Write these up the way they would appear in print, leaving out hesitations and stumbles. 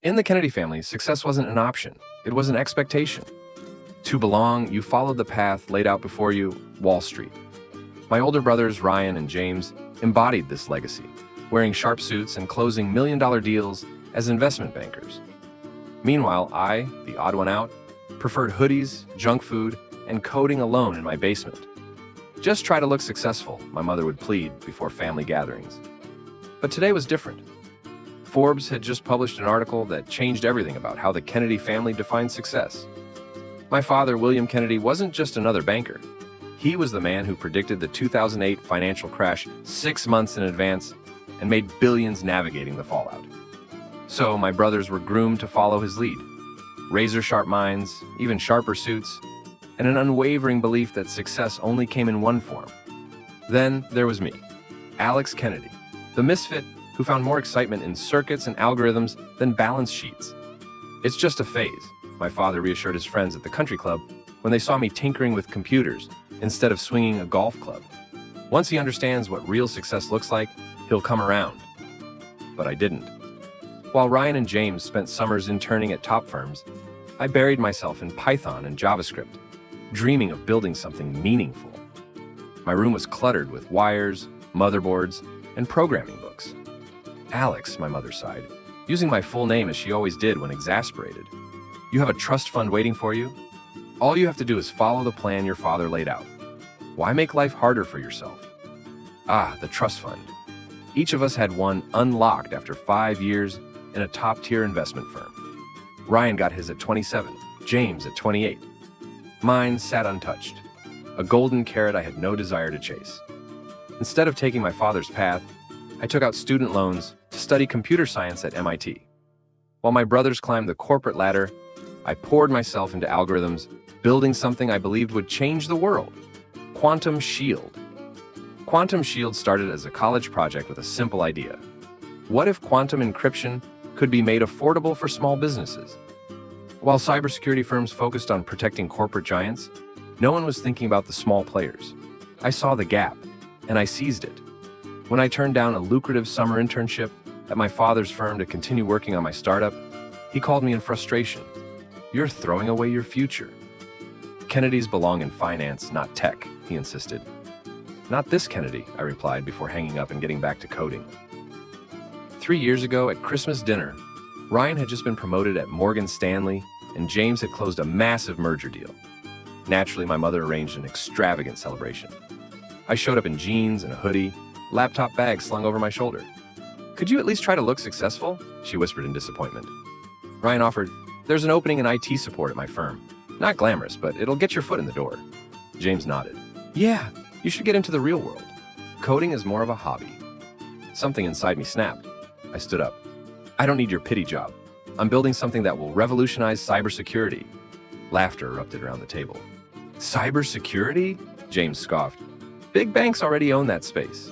In the Kennedy family, success wasn't an option, it was an expectation. To belong, you followed the path laid out before you, Wall Street. My older brothers, Ryan and James, embodied this legacy, wearing sharp suits and closing million-dollar deals as investment bankers. Meanwhile, I, the odd one out, preferred hoodies, junk food, and coding alone in my basement. Just try to look successful, my mother would plead before family gatherings. But today was different. Forbes had just published an article that changed everything about how the Kennedy family defined success. My father, William Kennedy, wasn't just another banker. He was the man who predicted the 2008 financial crash 6 months in advance and made billions navigating the fallout. So my brothers were groomed to follow his lead. Razor-sharp minds, even sharper suits, and an unwavering belief that success only came in one form. Then there was me, Alex Kennedy, the misfit who found more excitement in circuits and algorithms than balance sheets. It's just a phase, my father reassured his friends at the country club when they saw me tinkering with computers instead of swinging a golf club. Once he understands what real success looks like, he'll come around. But I didn't. While Ryan and James spent summers interning at top firms, I buried myself in Python and JavaScript, dreaming of building something meaningful. My room was cluttered with wires, motherboards, and programming books. Alex, my mother sighed, using my full name as she always did when exasperated. You have a trust fund waiting for you? All you have to do is follow the plan your father laid out. Why make life harder for yourself? Ah, the trust fund. Each of us had one unlocked after 5 years in a top-tier investment firm. Ryan got his at 27, James at 28. Mine sat untouched, a golden carrot I had no desire to chase. Instead of taking my father's path, I took out student loans to study computer science at MIT. While my brothers climbed the corporate ladder, I poured myself into algorithms, building something I believed would change the world: Quantum Shield. Quantum Shield started as a college project with a simple idea. What if quantum encryption could be made affordable for small businesses? While cybersecurity firms focused on protecting corporate giants, no one was thinking about the small players. I saw the gap, and I seized it. When I turned down a lucrative summer internship at my father's firm to continue working on my startup, he called me in frustration. "You're throwing away your future." Kennedys belong in finance, not tech, he insisted. "Not this Kennedy," I replied before hanging up and getting back to coding. 3 years ago at Christmas dinner, Ryan had just been promoted at Morgan Stanley, and James had closed a massive merger deal. Naturally, my mother arranged an extravagant celebration. I showed up in jeans and a hoodie, laptop bag slung over my shoulder. "Could you at least try to look successful?" she whispered in disappointment. Ryan offered, "There's an opening in IT support at my firm. Not glamorous, but it'll get your foot in the door." James nodded. "Yeah, you should get into the real world. Coding is more of a hobby." Something inside me snapped. I stood up. "I don't need your pity job. I'm building something that will revolutionize cybersecurity." Laughter erupted around the table. "Cybersecurity?" James scoffed. "Big banks already own that space.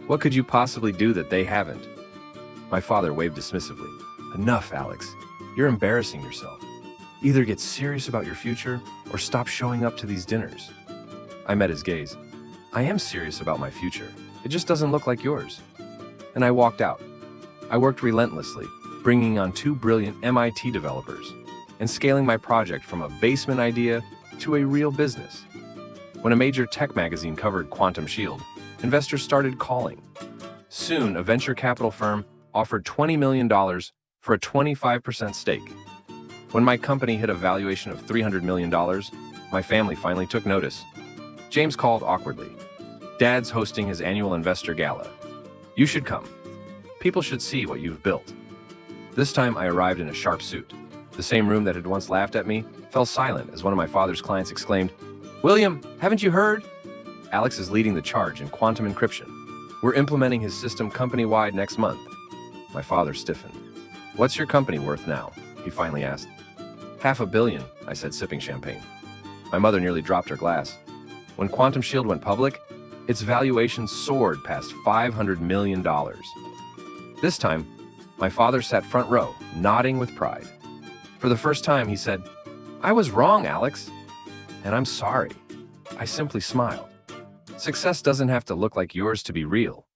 What could you possibly do that they haven't?" My father waved dismissively. "Enough, Alex. You're embarrassing yourself. Either get serious about your future or stop showing up to these dinners." I met his gaze. "I am serious about my future. It just doesn't look like yours." And I walked out. I worked relentlessly, bringing on 2 brilliant MIT developers and scaling my project from a basement idea to a real business. When a major tech magazine covered Quantum Shield, investors started calling. Soon, a venture capital firm offered $20 million for a 25% stake. When my company hit a valuation of $300 million, my family finally took notice. James called awkwardly. "Dad's hosting his annual investor gala. You should come. People should see what you've built." This time I arrived in a sharp suit. The same room that had once laughed at me fell silent as one of my father's clients exclaimed, "William, haven't you heard? Alex is leading the charge in quantum encryption. We're implementing his system company-wide next month." My father stiffened. "What's your company worth now?" he finally asked. "500 million, I said, sipping champagne. My mother nearly dropped her glass. When Quantum Shield went public, its valuation soared past $500 million. This time, my father sat front row, nodding with pride. For the first time, he said, "I was wrong, Alex. And I'm sorry." I simply smiled. Success doesn't have to look like yours to be real.